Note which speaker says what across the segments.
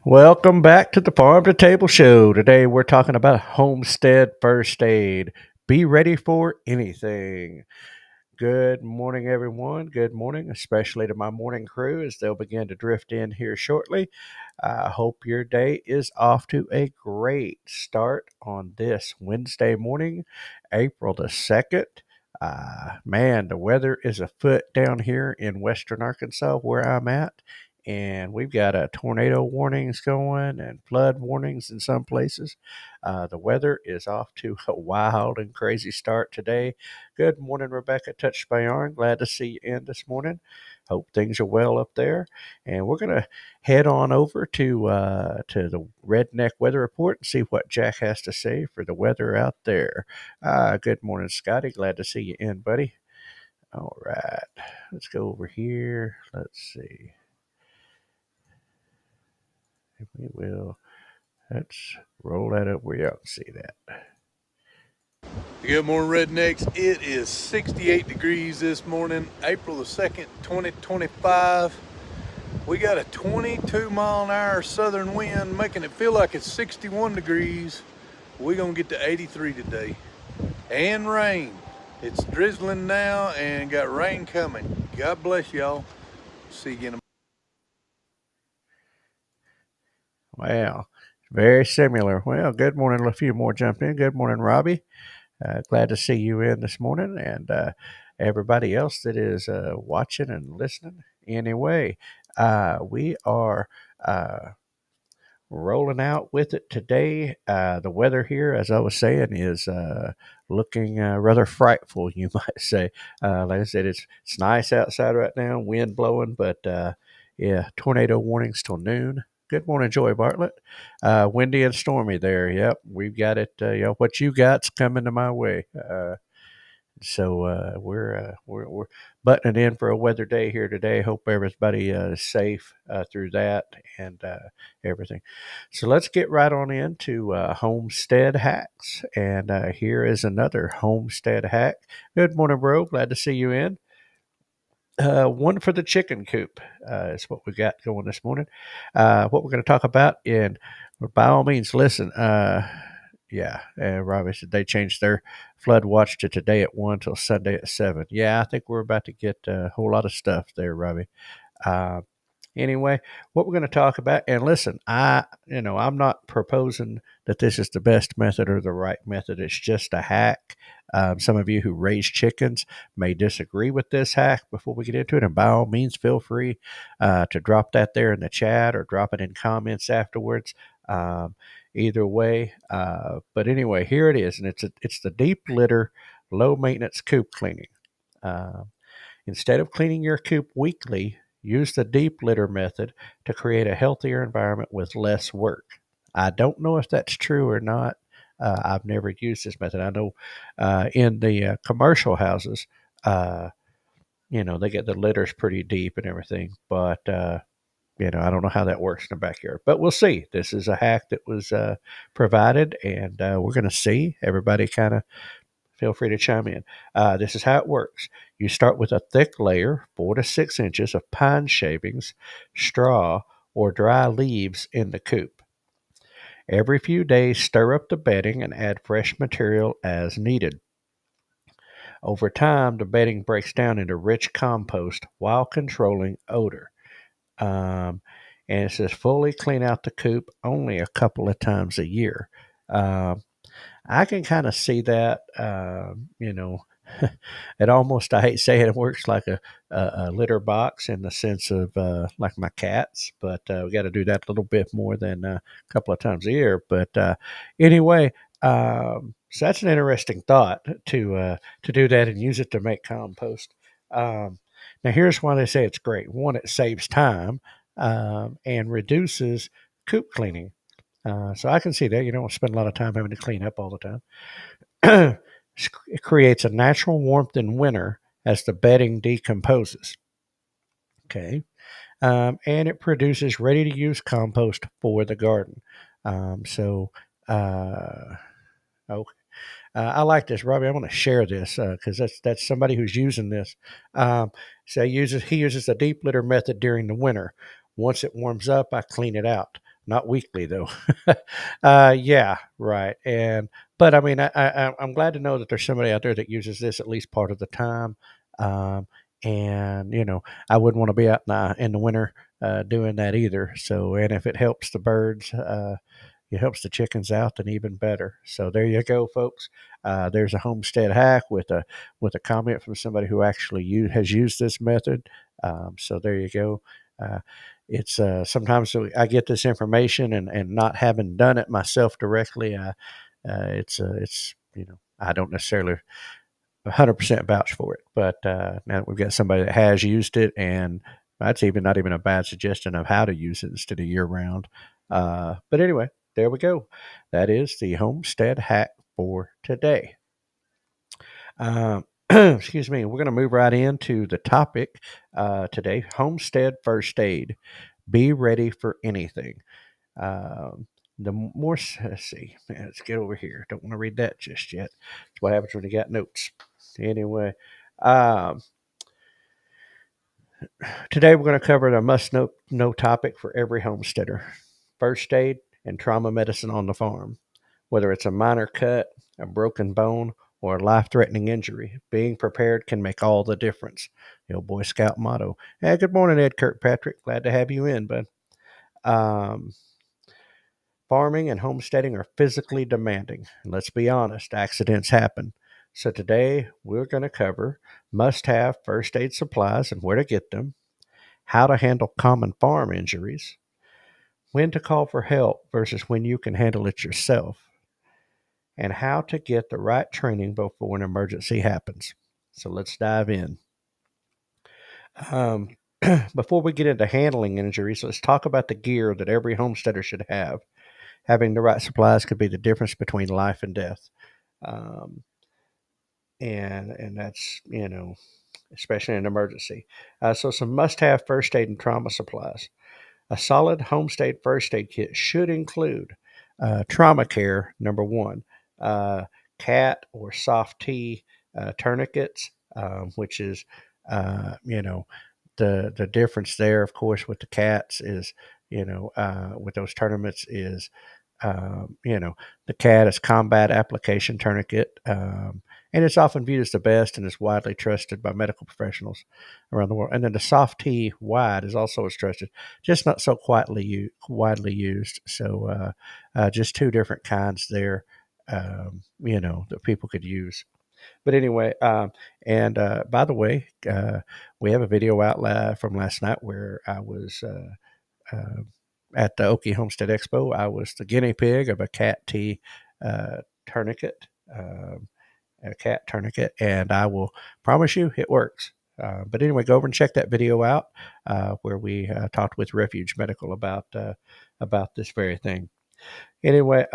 Speaker 1: Welcome back to the Farm2Table Show. Today we're talking about homestead first aid. Be ready for anything. Good morning, everyone. Good morning, especially to my morning crew as they'll begin to drift in here shortly. I hope your day is off to a great start on this Wednesday morning, April the 2nd. Man, the weather is afoot down here in western Arkansas where I'm at. And we've got tornado warnings going and flood warnings in some places. The weather is off to a wild and crazy start today. Good morning, Rebecca. Touched by Yarn. Glad to see you in this morning. Hope things are well up there. And we're going to head on over to the Redneck Weather Report and see what Jack has to say for the weather out there. Good morning, Scotty. Glad to see you in, buddy. All right. Let's go over here. Let's see. If we will. Let's roll that up where y'all can see that.
Speaker 2: Good morning, Rednecks. It is 68 degrees this morning, April the 2nd, 2025. We got a 22-mile-an-hour southern wind making it feel like it's 61 degrees. We're going to get to 83 today. And rain. It's drizzling now and got rain coming. God bless y'all. See you in a
Speaker 1: Wow. Very similar. Well, good morning. A few more jump in. Good morning, Robbie. Glad to see you in this morning and everybody else that is watching and listening. Anyway, we are rolling out with it today. The weather here, as I was saying, is looking rather frightful, you might say. Like I said, it's nice outside right now, wind blowing, but yeah, tornado warnings till noon. Good morning, Joy Bartlett. Windy and stormy there. Yep, we've got it. What you got's coming to my way. So we're buttoning in for a weather day here today. Hope everybody is safe through that and everything. So let's get right on into homestead hacks. And here is another homestead hack. Good morning, bro. Glad to see you in. One for the chicken coop is what we got going this morning. What we're going to talk about, and by all means, listen. Yeah, Robbie said they changed their flood watch to today at 1 till Sunday at 7. Yeah, I think we're about to get a whole lot of stuff there, Robbie. Uh, anyway, what we're going to talk about, and listen, I'm not proposing that this is the best method or the right method. It's just a hack. Some of you who raise chickens may disagree with this hack before we get into it, and by all means, feel free to drop that there in the chat or drop it in comments afterwards. Either way, but anyway, here it is, and it's the deep litter, low maintenance coop cleaning. Uh, Instead of cleaning your coop weekly, use the deep litter method to create a healthier environment with less work. I don't know if that's true or not. I've never used this method. I know in the commercial houses, uh, they get the litters pretty deep and everything, but I don't know how that works in the backyard. But we'll see. This is a hack that was provided, and we're going to see. Everybody kind of feel free to chime in. This is how it works. You start with a thick layer, 4 to 6 inches of pine shavings, straw, or dry leaves in the coop. Every few days, stir up the bedding and add fresh material as needed. Over time, the bedding breaks down into rich compost while controlling odor. Um, and it says fully clean out the coop only a couple of times a year. Um, I can kind of see that. It almost, I hate saying it works like a litter box in the sense of like my cats, but we got to do that a little bit more than a couple of times a year. But anyway, so that's an interesting thought to do that and use it to make compost. Now, here's why they say it's great. One, it saves time and reduces coop cleaning. So I can see that you don't want to spend a lot of time having to clean up all the time. It creates a natural warmth in winter as the bedding decomposes. Okay. And it produces ready to use compost for the garden. So, oh, I like this, Robbie. I want to share this because that's somebody who's using this. So he uses the deep litter method during the winter. Once it warms up, I clean it out. not weekly though. Yeah, right. And but I mean, I'm glad to know that there's somebody out there that uses this at least part of the time. Um, and I wouldn't want to be out in the winter doing that either. So, and if it helps the birds, it helps the chickens out, then even better. So there you go, folks. There's a homestead hack with a comment from somebody who actually has used this method. So there you go. Uh, it's sometimes I get this information and not having done it myself directly, it's I don't necessarily 100% vouch for it, but now that we've got somebody that has used it, and that's even not even a bad suggestion of how to use it instead of year round. But anyway, there we go. That is the homestead hack for today. Excuse me. We're going to move right into the topic today: homestead first aid. Be ready for anything. Um, the more, let's see, let's get over here. Don't want to read that just yet. That's what happens when you got notes. Anyway, um, today we're going to cover the must know topic for every homesteader: first aid and trauma medicine on the farm. Whether it's a minor cut, a broken bone, or a life threatening injury, being prepared can make all the difference. The old Boy Scout motto. Hey, good morning, Ed Kirkpatrick. Glad to have you in, bud. Um, Farming and homesteading are physically demanding. And let's be honest, accidents happen. So today we're going to cover must have first aid supplies and where to get them, how to handle common farm injuries, when to call for help versus when you can handle it yourself, and how to get the right training before an emergency happens. So let's dive in. Um, Before we get into handling injuries, let's talk about the gear that every homesteader should have. Having the right supplies could be the difference between life and death. Um, and that's, especially in an emergency. So some must-have first aid and trauma supplies. A solid homestead first aid kit should include trauma care, number one, uh, cat or soft T tourniquets, which is, the difference there, of course, with the cats is, with those tournaments is, the cat is combat application tourniquet, and it's often viewed as the best and is widely trusted by medical professionals around the world. And then the soft T wide is also as trusted, just not so widely used. So just two different kinds there, that people could use. But anyway, and by the way, we have a video out from last night where I was uh, at the Okie Homestead Expo. I was the guinea pig of a cat tea tourniquet, a cat tourniquet, and I will promise you it works. But anyway, go over and check that video out where we talked with Refuge Medical about this very thing. Anyway,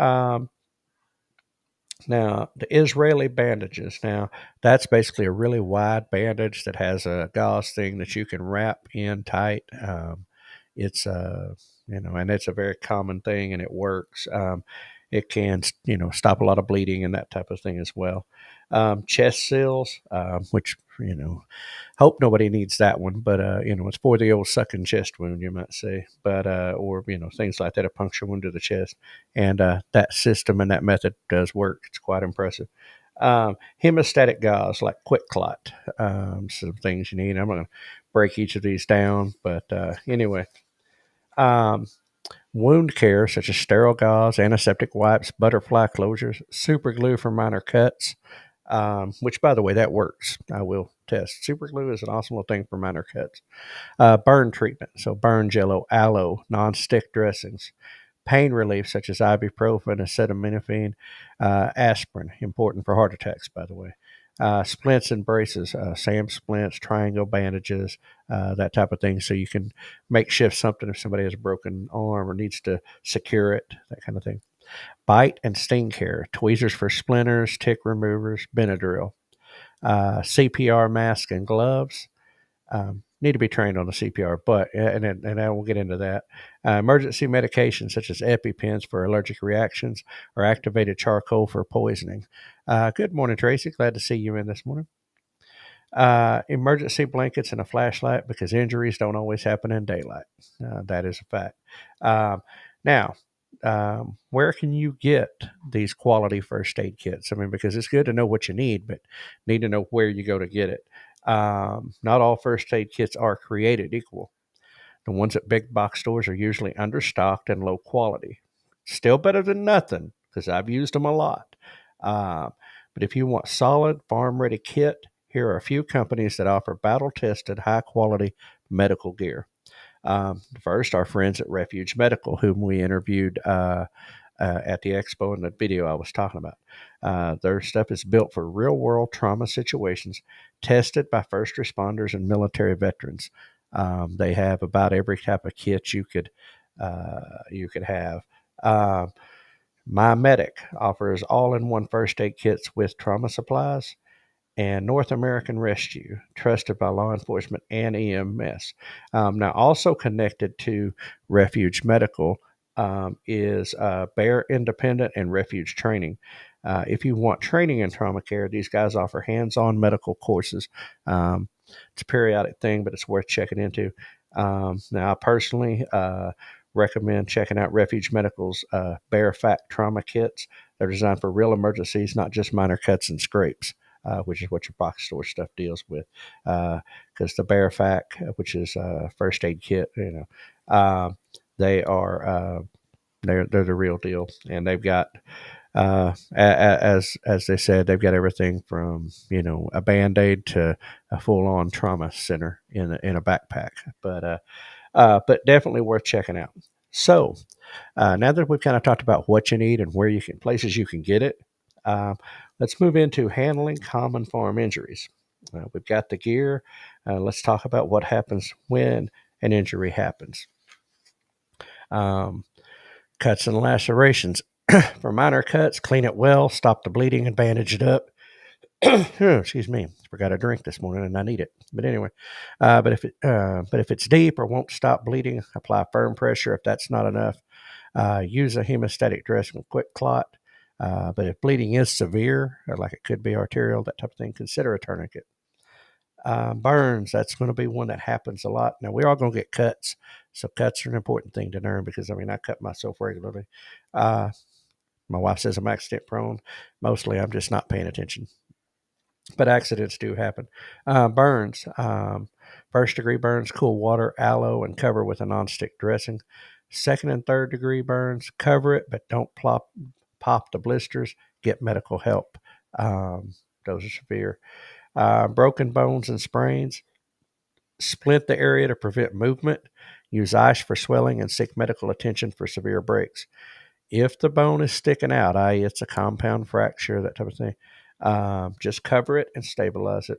Speaker 1: now, the Israeli bandages. Now, that's basically a really wide bandage that has a gauze thing that you can wrap in tight. It's and it's a very common thing, and it works. It can, stop a lot of bleeding and that type of thing as well. Chest seals, which hope nobody needs that one, but it's for the old sucking chest wound, you might say, but or things like that, a puncture wound to the chest, and that system and that method does work. It's quite impressive. Hemostatic gauze like Quick Clot, some things you need. I'm going to break each of these down, but anyway. Um, Wound care such as sterile gauze, antiseptic wipes, butterfly closures, super glue for minor cuts, which, by the way, that works. I will test. Super glue is an awesome little thing for minor cuts. Burn treatment, so burn jello, aloe, non-stick dressings. Pain relief such as ibuprofen, acetaminophen, aspirin, important for heart attacks, by the way. Splints and braces, SAM splints, triangle bandages, that type of thing, so you can makeshift something if somebody has a broken arm or needs to secure it, that kind of thing. Bite and sting care, tweezers for splinters, tick removers, Benadryl. CPR mask and gloves. Need to be trained on the CPR, but and I will get into that. Emergency medications such as EpiPens for allergic reactions or activated charcoal for poisoning. Good morning, Tracy. Glad to see you in this morning. Emergency blankets and a flashlight because injuries don't always happen in daylight. That is a fact. Now, where can you get these quality first aid kits? I mean, because it's good to know what you need, but need to know where you go to get it. Not all first aid kits are created equal. The ones at big box stores are usually understocked and low quality. Still better than nothing because I've used them a lot. Uh, but if you want solid farm ready kit, here are a few companies that offer battle tested, high quality medical gear. First, our friends at Refuge Medical, whom we interviewed at the expo in the video I was talking about. Their stuff is built for real world trauma situations, tested by first responders and military veterans. They have about every type of kit you could have. Uh, My Medic offers all-in-one first aid kits with trauma supplies, and North American Rescue, trusted by law enforcement and EMS. Now, also connected to Refuge Medical is Bear Independent and Refuge Training. If you want training in trauma care, these guys offer hands on medical courses. It's a periodic thing, but it's worth checking into. Now, I personally recommend checking out Refuge Medical's Bear Fact Trauma Kits. They're designed for real emergencies, not just minor cuts and scrapes. Which is what your box store stuff deals with. Because the Bear Fac, which is a first aid kit, they are they're the real deal, and they've got as they said, they've got everything from a band aid to a full on trauma center in a backpack. But definitely worth checking out. So now that we've kind of talked about what you need and where you can places you can get it, uh, let's move into handling common farm injuries. We've got the gear. Let's talk about what happens when an injury happens. Um, Cuts and lacerations. For minor cuts, clean it well, stop the bleeding, and bandage it up. Excuse me, forgot a drink this morning and I need it. But anyway, but if it's deep or won't stop bleeding, apply firm pressure. If that's not enough, use a hemostatic dressing with quick clot. But if bleeding is severe, or like it could be arterial, that type of thing, consider a tourniquet. Burns, that's going to be one that happens a lot. Now, we're all going to get cuts. So, cuts are an important thing to learn because, I mean, I cut myself regularly. Uh, my wife says I'm accident prone. Mostly, I'm just not paying attention. But accidents do happen. Burns, first degree burns, cool water, aloe, and cover with a nonstick dressing. Second and third degree burns, cover it, but don't pop the blisters. Get medical help. Those are severe. Broken bones and sprains, splint the area to prevent movement. Use ice for swelling and seek medical attention for severe breaks. If the bone is sticking out, i.e., it's a compound fracture, that type of thing, just cover it and stabilize it.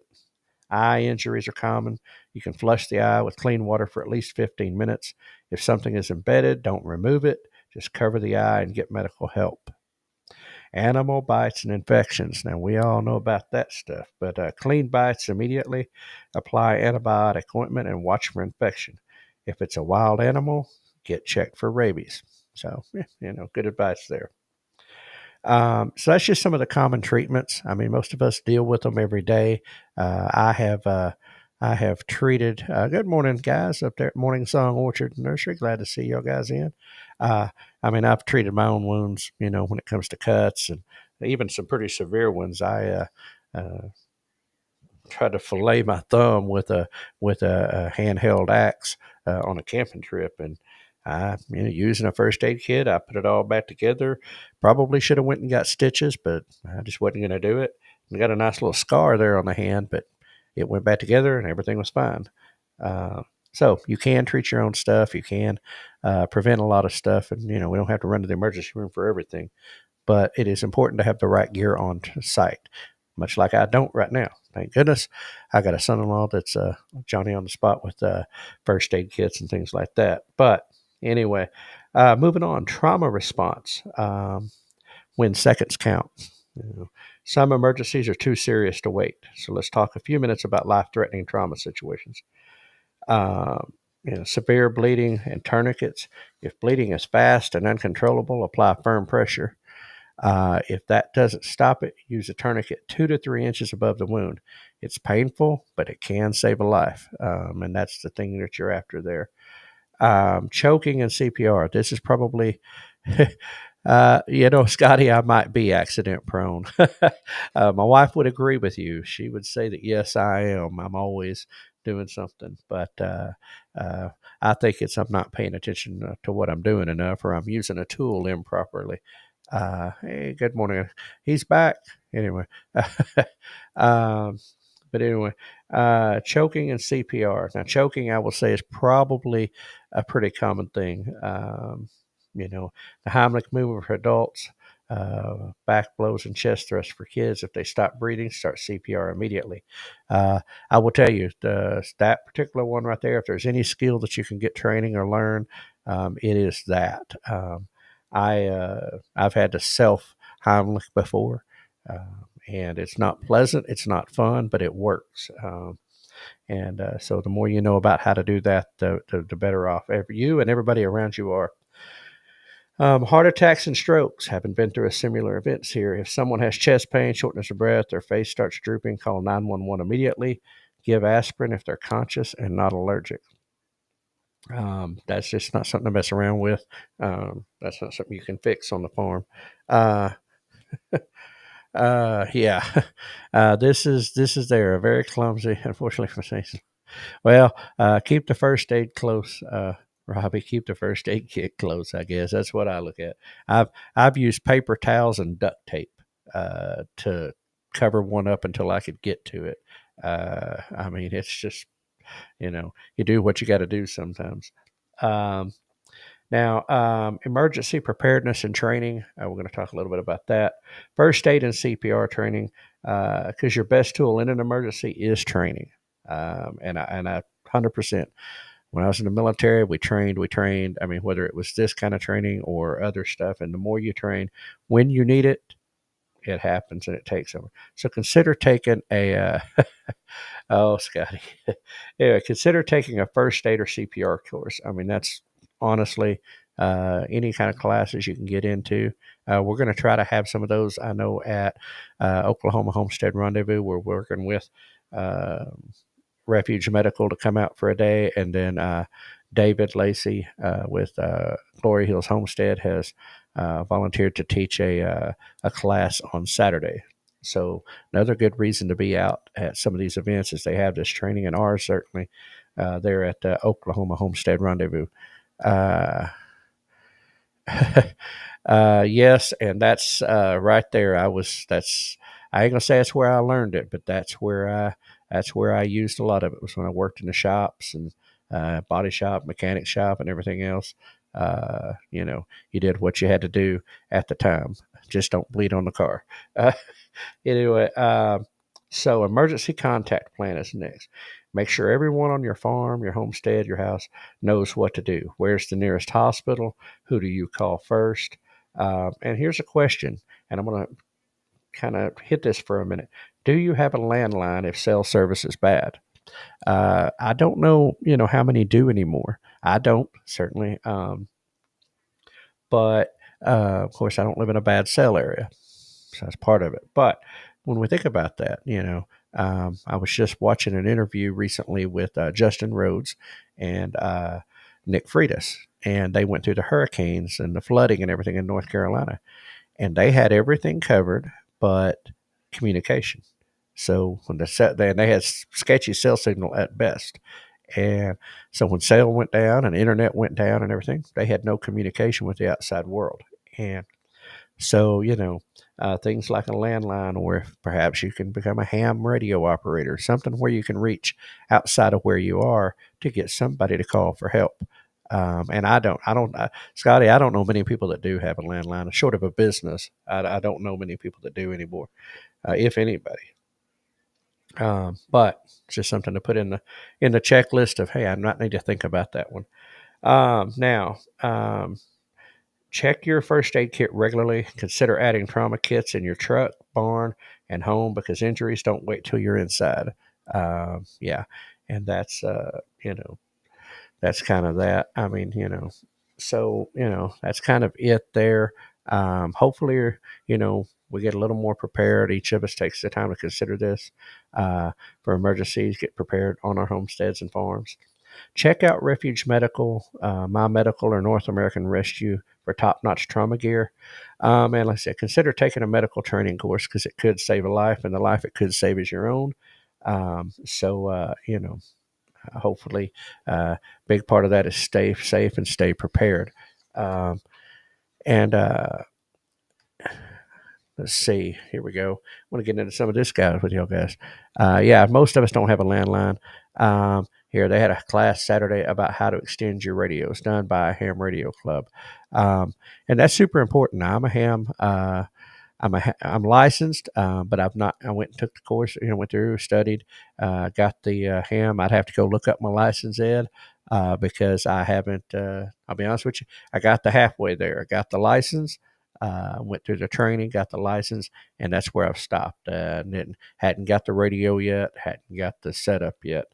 Speaker 1: Eye injuries are common. You can flush the eye with clean water for at least 15 minutes. If something is embedded, don't remove it. Just cover the eye and get medical help. Animal bites and infections. Now, we all know about that stuff, but clean bites immediately. Apply antibiotic ointment and watch for infection. If it's a wild animal, get checked for rabies. So, good advice there. So that's just some of the common treatments. I mean, most of us deal with them every day. I have treated. Good morning, guys, up there at Morning Song Orchard Nursery. Glad to see y'all guys in. Uh, I mean, I've treated my own wounds. When it comes to cuts and even some pretty severe ones. I tried to fillet my thumb with a handheld axe on a camping trip, and using a first aid kit, I put it all back together. Probably should have went and got stitches, but I just wasn't going to do it. I got a nice little scar there on the hand, but it went back together and everything was fine. So you can treat your own stuff. You can prevent a lot of stuff, and we don't have to run to the emergency room for everything. But it is important to have the right gear on site, much like I don't right now. Thank goodness. I got a son-in-law that's Johnny on the spot with first aid kits and things like that. But anyway, moving on, trauma response. When seconds count. Some emergencies are too serious to wait. So let's talk a few minutes about life-threatening trauma situations. Severe bleeding and tourniquets. If bleeding is fast and uncontrollable, apply firm pressure. If that doesn't stop it, use a tourniquet 2 to 3 inches above the wound. It's painful, but it can save a life, and that's the thing that you're after there. Choking and CPR. This is probably, Scotty, I might be accident prone. My wife would agree with you. She would say that, yes, I am. I'm always doing something. But uh, I think it's I'm not paying attention to what I'm doing enough, or I'm using a tool improperly. Hey, good morning. He's back. Anyway. um, but anyway, choking and CPR. Now, choking, I will say, is probably a pretty common thing. The Heimlich movement for adults, back blows and chest thrusts for kids. If they stop breathing, start CPR immediately. I will tell you, that particular one right there, if there's any skill that you can get training or learn, it is that. I've had to self Heimlich before. And it's not pleasant, it's not fun, but it works. And so the more you know about how to do that, the better off you and everybody around you are. Heart attacks and strokes. Haven't been through a similar events here. If someone has chest pain, shortness of breath, their face starts drooping, call 911 immediately. Give aspirin if they're conscious and not allergic. That's just not something to mess around with. That's not something you can fix on the farm. Uh, yeah. This is there very clumsy, unfortunately for me. Well, keep the first aid close, Robbie. Keep the first aid kit close. I guess that's what I look at. I've used paper towels and duct tape to cover one up until I could get to it. I mean, it's just you do what you got to do sometimes. Um, Now, emergency preparedness and training. We're going to talk a little bit about that. First aid and CPR training, because your best tool in an emergency is training. And I 100%. When I was in the military, we trained. I mean, whether it was this kind of training or other stuff, and the more you train, when you need it, it happens and it takes over. So consider taking a oh, Scotty. Anyway, consider taking a first aid or CPR course. I mean, that's honestly any kind of classes you can get into. We're going to try to have some of those. I know at Oklahoma Homestead Rendezvous, we're working with uh, Refuge Medical to come out for a day, and then David Lacey with Glory Hills Homestead has volunteered to teach a class on Saturday. So another good reason to be out at some of these events is they have this training, and ours certainly there at Oklahoma Homestead Rendezvous. Uh, yes, and that's right there. I ain't gonna say that's where I learned it, but that's where I used a lot of it was when I worked in the shops and body shop, mechanic shop, and everything else. You did what you had to do at the time. Just don't bleed on the car. Uh, anyway, so emergency contact plan is next. Make sure everyone on your farm, your homestead, your house knows what to do. Where's the nearest hospital? Who do you call first? And here's a question, and I'm going to kind of hit this for a minute. Do you have a landline if cell service is bad? I don't know, how many do anymore. I don't certainly, but of course, I don't live in a bad cell area, so that's part of it. But when we think about that, I was just watching an interview recently with Justin Rhodes and Nick Freitas, and they went through the hurricanes and the flooding and everything in North Carolina, and they had everything covered but communication. So when they had sketchy cell signal at best, and so when cell went down and internet went down and everything, they had no communication with the outside world. And so, things like a landline, or perhaps you can become a ham radio operator, something where you can reach outside of where you are to get somebody to call for help. And Scotty, I don't know many people that do have a landline, short of a business. I don't know many people that do anymore, if anybody. But it's just something to put in the checklist of, hey, I might need to think about that one. Now, check your first aid kit regularly. Consider adding trauma kits in your truck, barn, and home because injuries don't wait till you're inside. Yeah, and that's kind of that. I mean, so that's kind of it there. Hopefully, we get a little more prepared. Each of us takes the time to consider this for emergencies. Get prepared on our homesteads and farms. Check out Refuge Medical, My Medical, or North American Rescue for top-notch trauma gear. And like I said, consider taking a medical training course because it could save a life, and the life it could save is your own. Hopefully, big part of that is stay safe and stay prepared. Um, and Let's see. Here we go. I want to get into some of this guys with y'all guys. Yeah, most of us don't have a landline. Here, they had a class Saturday about how to extend your radio. It's done by a ham radio club. And that's super important. I'm a ham. I'm licensed, but I've not. I went and took the course. Went through, studied, got the ham. I'd have to go look up my license, Ed, because I haven't. I'll be honest with you. I got the halfway there. I got the license. Went through the training, got the license, and that's where I've stopped. And hadn't got the radio yet. Hadn't got the setup yet.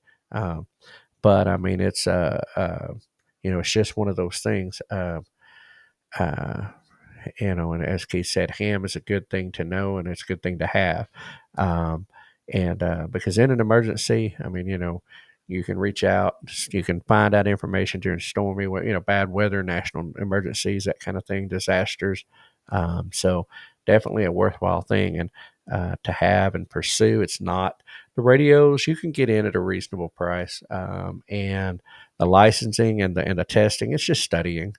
Speaker 1: But I mean, it's just one of those things. Uh, and as Keith said, ham is a good thing to know and it's a good thing to have. Um, and Because in an emergency, I mean, you can reach out, you can find out information during stormy, bad weather, national emergencies, that kind of thing, disasters. So definitely a worthwhile thing and to have and pursue. It's not the radios you can get in at a reasonable price, and the licensing and the testing. It's just studying,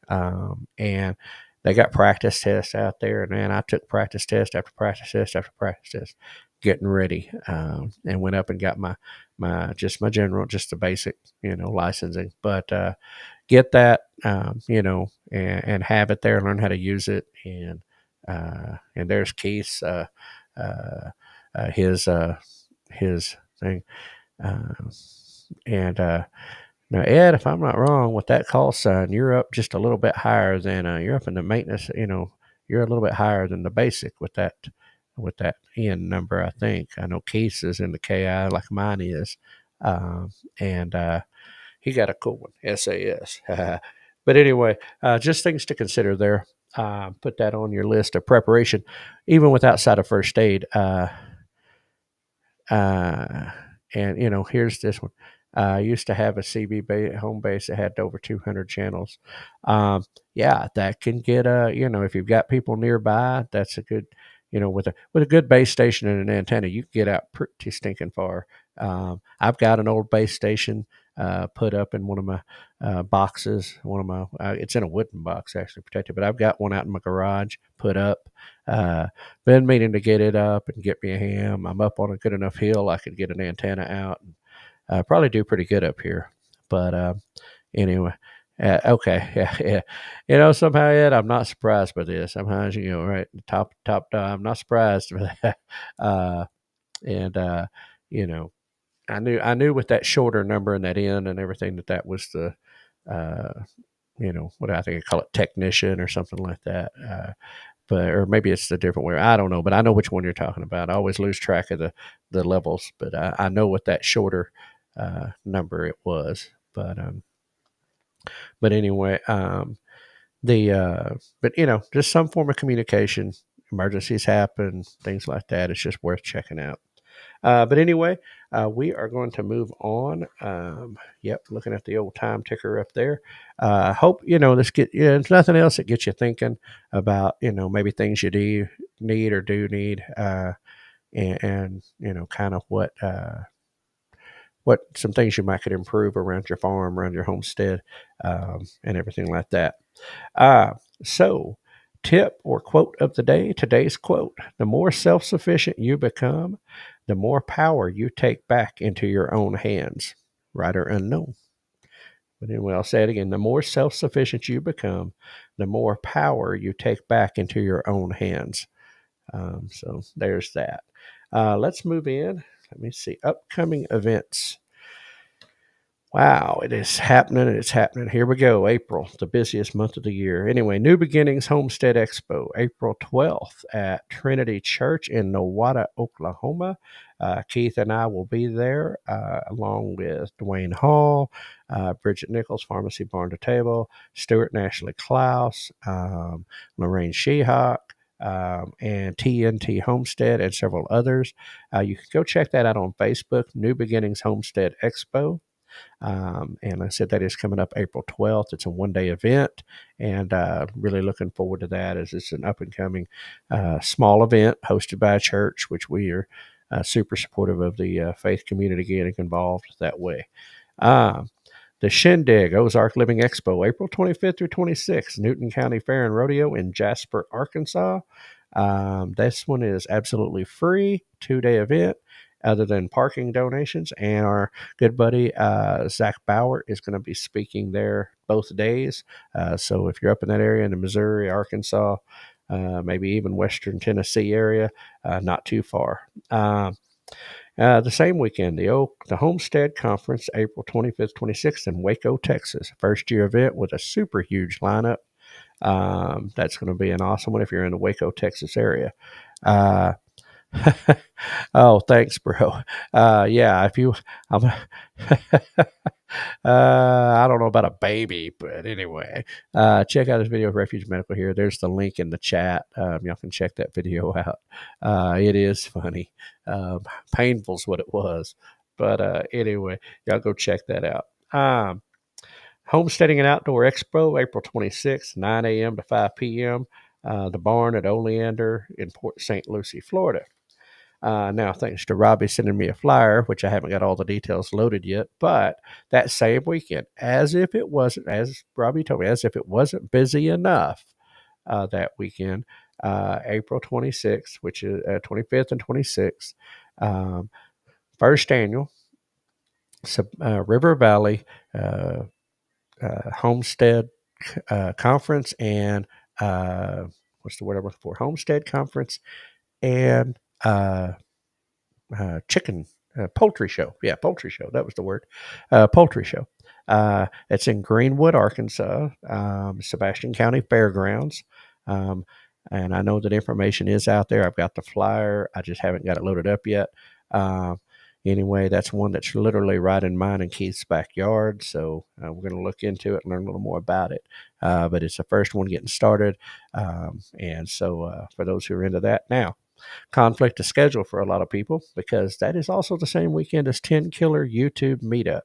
Speaker 1: and they got practice tests out there, and man, I took practice test after practice test after practice test, getting ready, and went up and got my general, just the basic, licensing. But get that, and have it there, learn how to use it, and there's Keith's uh, his thing, uh, and now, Ed, if I'm not wrong, with that call sign, you're up just a little bit higher than you're up in the maintenance. You're a little bit higher than the basic with that N number. I think I know Keith's is in the KI like mine is, and he got a cool one, SAS. But anyway, just things to consider there. Put that on your list of preparation, even with outside of first aid. Uh, and here's this one. I used to have a home base that had over 200 channels. Yeah, that can get if you've got people nearby, that's a good, with a good base station and an antenna, you can get out pretty stinking far. I've got an old base station put up in one of my boxes. It's in a wooden box actually protected, but I've got one out in my garage put up. Uh, Been meaning to get it up and get me a ham. I'm up on a good enough hill I could get an antenna out. And, probably do pretty good up here. But anyway, okay, yeah, yeah. Somehow, Ed, I'm not surprised by this. Sometimes, right, top. I'm not surprised by that. Uh, and you know, I knew with that shorter number and that end and everything that was the, uh, what I think I call it, technician or something like that. Or maybe it's the different way. I don't know, but I know which one you're talking about. I always lose track of the levels, but I know what that shorter number it was. But anyway, but just some form of communication. Emergencies happen, things like that. It's just worth checking out. But anyway, we are going to move on. Yep, looking at the old time ticker up there. Hope this there's nothing else that gets you thinking about maybe things you do need or do need, and kind of what some things you might could improve around your farm, around your homestead, and everything like that. Uh, so, tip or quote of the day. Today's quote: the more self sufficient you become, the more power you take back into your own hands. Right or unknown. But anyway, I'll say it again: the more self sufficient you become, the more power you take back into your own hands. So, there's that. Let's move in. Let me see. Upcoming events. Wow, it is happening. It's happening. Here we go. April, the busiest month of the year. Anyway, New Beginnings Homestead Expo, April 12th at Trinity Church in Nowata, Oklahoma. Keith and I will be there, along with Dwayne Hall, Bridget Nichols, Pharmacy Barn to Table, Stuart and Ashley Klaus, Lorraine Sheehawk, and TNT Homestead, and several others. You can go check that out on Facebook, New Beginnings Homestead Expo. And I said that is coming up April 12th. It's a one-day event, and really looking forward to that, as it's an up-and-coming small event hosted by a church, which we are super supportive of the faith community getting involved that way. Um, the Shindig Ozark Living Expo, April 25th through 26th, Newton County Fair and Rodeo in Jasper, Arkansas. This one is absolutely free, 2-day event, other than parking donations. And our good buddy Zach Bauer is going to be speaking there both days. So if you're up in that area in the Missouri, Arkansas, maybe even Western Tennessee area, not too far. The same weekend, the Homestead Conference, April 25th, 26th in Waco, Texas. First year event with a super huge lineup. That's going to be an awesome one if you're in the Waco, Texas area. Uh, oh, thanks, bro. Yeah, if you, I'm, I don't know about a baby, but anyway, check out this video of Refuge Medical here. There's the link in the chat. Y'all can check that video out. It is funny. Painful is what it was. But anyway, y'all go check that out. Homesteading and Outdoor Expo, April 26th, 9 a.m. to 5 p.m. The barn at Oleander in Port St. Lucie, Florida. Now, thanks to Robbie sending me a flyer, which I haven't got all the details loaded yet, but that same weekend, as Robbie told me, as if it wasn't busy enough that weekend, April 26th, which is 25th and 26th, first annual River Valley Homestead Conference and what's the word I'm looking for? Homestead Conference and poultry show. Yeah, poultry show. That was the word. Poultry show. It's in Greenwood, Arkansas, Sebastian County Fairgrounds. And I know that information is out there. I've got the flyer. I just haven't got it loaded up yet. Anyway, that's one that's literally right in mine and Keith's backyard. So we're going to look into it and learn a little more about it. But it's the first one getting started. And so for those who are into that now, conflict of schedule for a lot of people because that is also the same weekend as 10 Killer YouTube Meetup,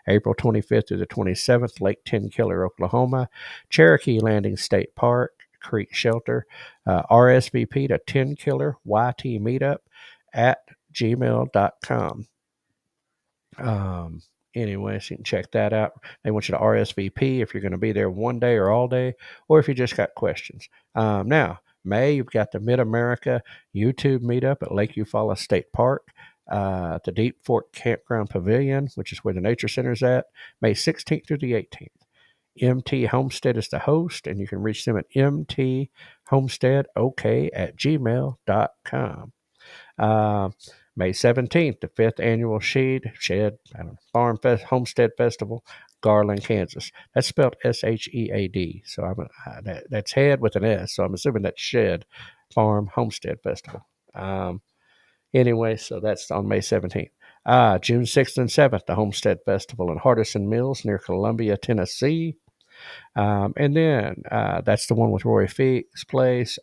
Speaker 1: April 25th through the 27th, Lake 10 Killer, Oklahoma, Cherokee Landing State Park, Creek Shelter, RSVP to 10 Killer YT Meetup at gmail.com. Anyway, so you can check that out. They want you to RSVP if you're going to be there one day or all day, or if you just got questions. Now, May, you've got the Mid-America YouTube meetup at Lake Eufaula State Park, the Deep Fork Campground Pavilion, which is where the Nature Center is at, May 16th through the 18th. MT Homestead is the host, and you can reach them at mthomesteadok@gmail.com. May 17th, the 5th annual Farm Fest Homestead Festival, Garland, Kansas. That's spelled Shead. So that's head with an S. So I'm assuming that's Shed Farm Homestead Festival. Anyway, so that's on May 17th. June 6th and 7th, the Homestead Festival in Hardison Mills near Columbia, Tennessee. And then that's the one with Roy Feek's place.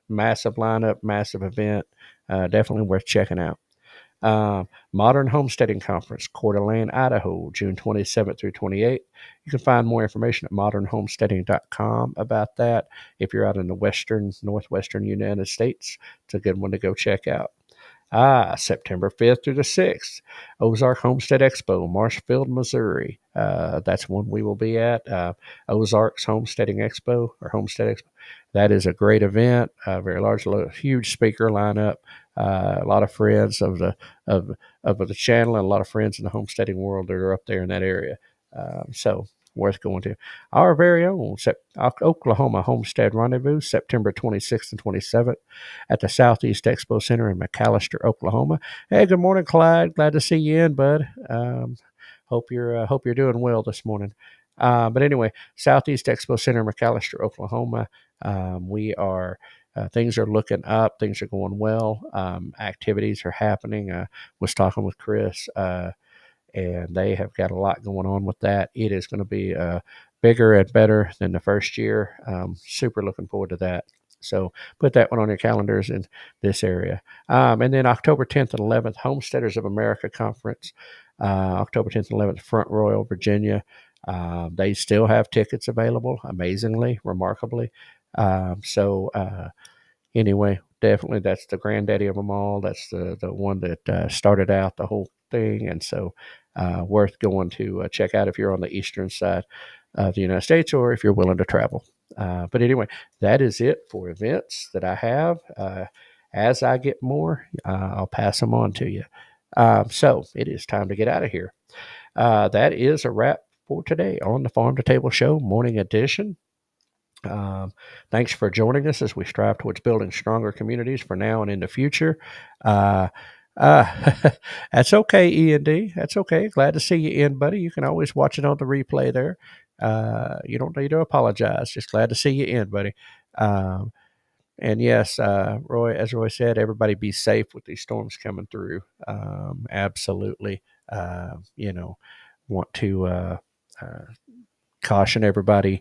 Speaker 1: Massive lineup, massive event. Definitely worth checking out. Modern Homesteading Conference, Coeur d'Alene, Idaho, June 27th through 28th. You can find more information at modernhomesteading.com about that. If you're out in the northwestern United States, it's a good one to go check out. September 5th through the 6th, Ozark Homestead Expo, Marshfield, Missouri. That's one we will be at. Ozark's Homesteading Expo or Homestead Expo. That is a great event, very large, huge speaker lineup. A lot of friends of the channel and a lot of friends in the homesteading world that are up there in that area. So worth going to. Our very own Oklahoma Homestead Rendezvous, September 26th and 27th at the Southeast Expo Center in McAlester, Oklahoma. Hey, good morning, Clyde. Glad to see you in, bud. Hope you're doing well this morning. But anyway, Southeast Expo Center, McAlester, Oklahoma. We are things are looking up. Things are going well. Activities are happening. Was talking with Chris, and they have got a lot going on with that. It is going to be bigger and better than the first year. Super looking forward to that. So put that one on your calendars in this area. And then October 10th and 11th, Homesteaders of America Conference. October 10th and 11th, Front Royal, Virginia. They still have tickets available, amazingly, remarkably. Anyway, definitely that's the granddaddy of them all. That's the one that started out the whole thing. And so worth going to check out if you're on the eastern side of the United States or if you're willing to travel. But anyway, that is it for events that I have. As I get more, I'll pass them on to you. So it is time to get out of here. That is a wrap for today on the Farm to Table Show morning edition. Thanks for joining us as we strive towards building stronger communities for now and in the future. Uh, that's okay, E&D. That's okay. Glad to see you in, buddy. You can always watch it on the replay there. You don't need to apologize. Just glad to see you in, buddy. And yes, Roy, as Roy said, everybody be safe with these storms coming through. Absolutely. Want to caution everybody,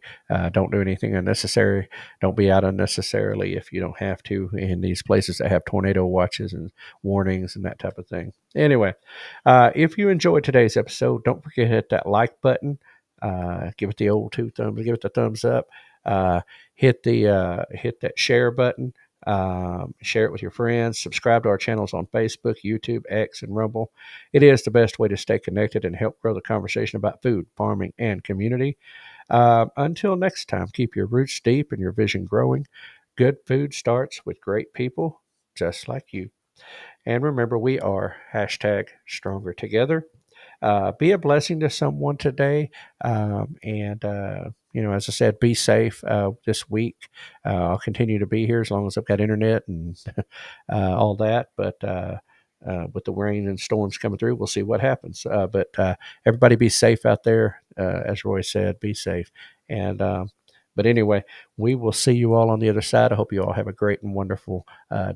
Speaker 1: don't do anything unnecessary. Don't be out unnecessarily if you don't have to in these places that have tornado watches and warnings and that type of thing. Anyway, if you enjoyed today's episode, don't forget to hit that like button. Give it the old two thumbs. Give it the thumbs up. Hit that share button. Share it with your friends. Subscribe to our channels on Facebook, YouTube, X, and Rumble. It is the best way to stay connected and help grow the conversation about food, farming, and community. Until next time, keep your roots deep and your vision growing. Good food starts with great people just like you. And remember, we are #stronger together. Be a blessing to someone today. As I said, be safe this week. I'll continue to be here as long as I've got internet and all that. But with the rain and storms coming through, we'll see what happens. But everybody be safe out there. As Roy said, be safe. But anyway, we will see you all on the other side. I hope you all have a great and wonderful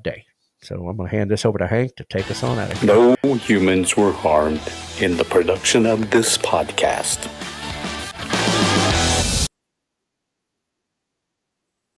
Speaker 1: day. So I'm going to hand this over to Hank to take us on out of here.
Speaker 3: No humans were harmed in the production of this podcast.